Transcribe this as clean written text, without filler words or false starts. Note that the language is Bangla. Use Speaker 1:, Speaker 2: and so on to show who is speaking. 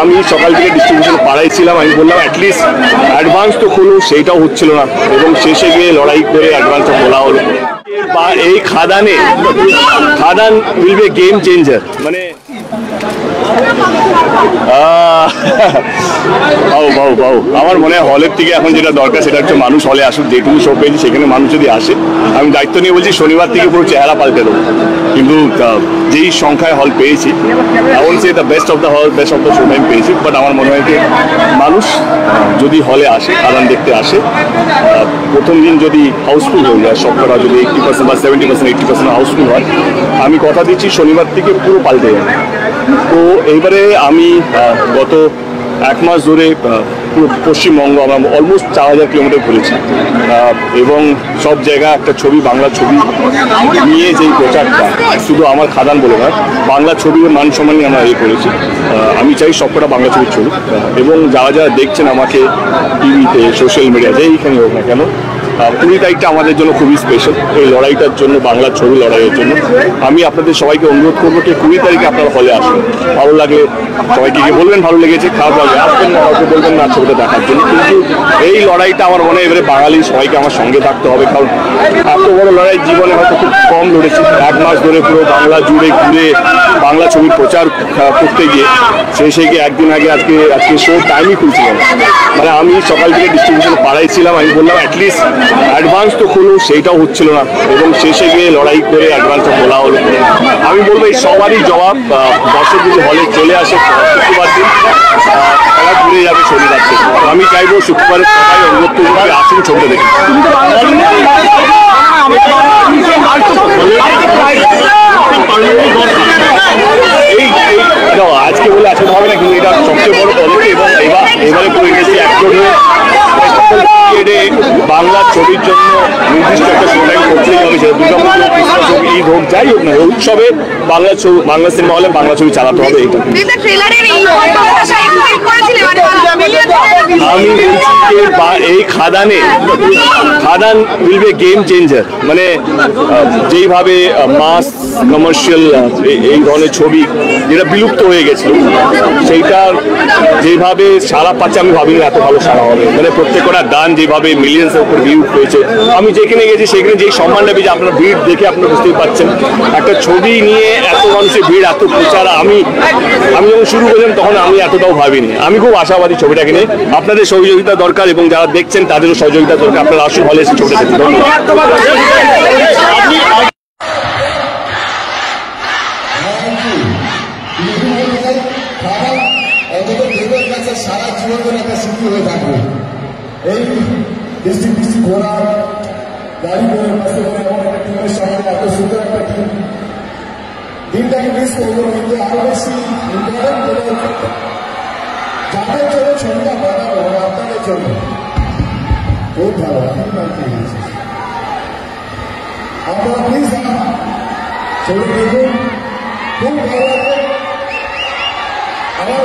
Speaker 1: আমি সকাল থেকে ডিস্ট্রিবিউশন পাড়াই ছিলাম, আমি বললাম অ্যাটলিস্ট অ্যাডভান্স তো খুলুন, সেইটাও হচ্ছিল না এবং শেষে গিয়ে লড়াই করে অ্যাডভান্সটা খোলা হলো। এই খাদান উইল বি গেম চেঞ্জার, মানে আমার মনে হয় হলের থেকে এখন যেটা দরকার সেটা হচ্ছে মানুষ হলে আসুক। যেটুকু শো পেয়েছি সেখানে মানুষ যদি আসে, আমি দায়িত্ব নিয়ে বলছি শনিবার থেকে পুরো চেহারা পাল্টে দেবো, কিন্তু যেই সংখ্যায় হল পেয়েছি এমন সে the best of the hall, best of the show time পেয়েছি। বাট আমার মনে হয় যে মানুষ যদি হলে আসে, খাদান দেখতে আসে, প্রথম দিন যদি হাউসফুল হয়ে যায়, সবকটা যদি 80% বা 70% 80% হাউসফুল হয়, আমি কথা দিচ্ছি শনিবার থেকে পুরো পাল্টে যাবে। তো এইবারে আমি গত এক মাস ধরে পুরো পশ্চিমবঙ্গ আমরা অলমোস্ট 4000 কিলোমিটার ঘুরেছি এবং সব জায়গায় একটা ছবি, বাংলা ছবি নিয়ে যেই প্রচারটা, শুধু আমার খাদান বলে নয়, বাংলা ছবির মান সম্মান নিয়ে আমরা করেছি। আমি চাই সবকটা বাংলা ছবির ছবি এবং যারা যারা দেখছেন আমাকে টিভিতে, সোশ্যাল মিডিয়া, যেইখানে হোক না কেন, 20 তারিখটা আমাদের জন্য খুবই স্পেশাল। এই লড়াইটার জন্য, বাংলা ছবি লড়াইয়ের জন্য আমি আপনাদের সবাইকে অনুরোধ করবো যে 20 তারিখে আপনারা হলে আসুন। ভালো লাগলে সবাইকে গিয়ে বলবেন ভালো লেগেছে, খারাপ লাগবে আসবেন না, কাউকে বলবেন না ছবিটা দেখার জন্য। কিন্তু এই লড়াইটা আমার মনে হয় এবারে বাঙালি সবাইকে আমার সঙ্গে থাকতে হবে, কারণ এত বড় লড়াই জীবনে হয়তো খুব কম লড়েছি। এক মাস ধরে পুরো বাংলা জুড়ে ঘুরে বাংলা ছবির প্রচার করতে গিয়ে শেষে গিয়ে একদিন আগে আজকে শো টাইমই খুলছিলাম, মানে আমি সকাল থেকে ডিস্ট্রিবিউশন পাড়াই ছিলাম, আমি বললাম অ্যাটলিস্ট অ্যাডভান্স তো খুলুন, সেইটাও হচ্ছিল না এবং শেষে গিয়ে লড়াই করে অ্যাডভান্সটা খোলা হলো। আমি বলবো এই সবারই জবাব, দর্শক যদি হলে চলে আসে শুক্রবার দিন, তারা ঘুরে যাবে শনিবার থেকে। আমি চাইবো শুক্রবারের সবাই অনুরোধ করবো আসুন ছবিটা দেখি। আজকে বলে আজকে হবে না, কিন্তু এটা সবচেয়ে বড় পদক্ষেপ এবং এবারে পুরো গেছি একজন বাংলা ছবির জন্য নির্দিষ্ট একটা শো টাইম করতেই হবে। সেটা দুর্গাপুজো, ক্রিসমাস হোক, ঈদ হোক, যাই হোক না, উৎসবে বাংলা সিনেমা হলে বাংলা ছবি চালাতে হবে। এইটা আমি এই খাদান উইল বি গেম চেঞ্জার, মানে যেইভাবে মাস কমার্শিয়াল এই ধরনের ছবি যেটা বিলুপ্ত হয়ে গেছে, সেইটা যেভাবে সারা পাচ্ছে আমি ভাবিনি এত ভালো সারা হবে। মানে প্রত্যেকটা গান যেভাবে মিলিয়ন্সের উপর ভিউ পেয়েছে, আমি যেখানে গেছি সেখানে যেই সম্মানটা পেয়েছি, আপনার ভিড় দেখে আপনারা বুঝতেই পারছেন। একটা ছবি নিয়ে এত মানুষের ভিড়, এত প্রচার, আমি যখন শুরু করলাম তখন আমি এতটাও ভাবিনি। আমি খুব আশাবাদী ছবিটাকে নিয়ে। আপনাদের সহযোগিতা দরকার এবং যারা দেখছেন তাদেরও সহযোগিতা দরকার। আপনারা আসুন হলে এসে ছবিটা দেখতে।
Speaker 2: সারা জীবন একটা স্মৃতি হয়ে থাকবে। এই ডিস্ট্রিক্ট ঘোরা গাড়ি করে বাসে করে এমন একটা টিমের সঙ্গে এত সুন্দর একটা টিম, দিনটাকে মিস করবো। কিন্তু আরো বেশি ইম্পর্টেন্ট যাদের জন্য ছবিটা বানাবো, আপনাদের জন্য খুব ভালো। আপনারা প্লিজ ছবি দেখুন, খুব ভালো লাগবে। আমার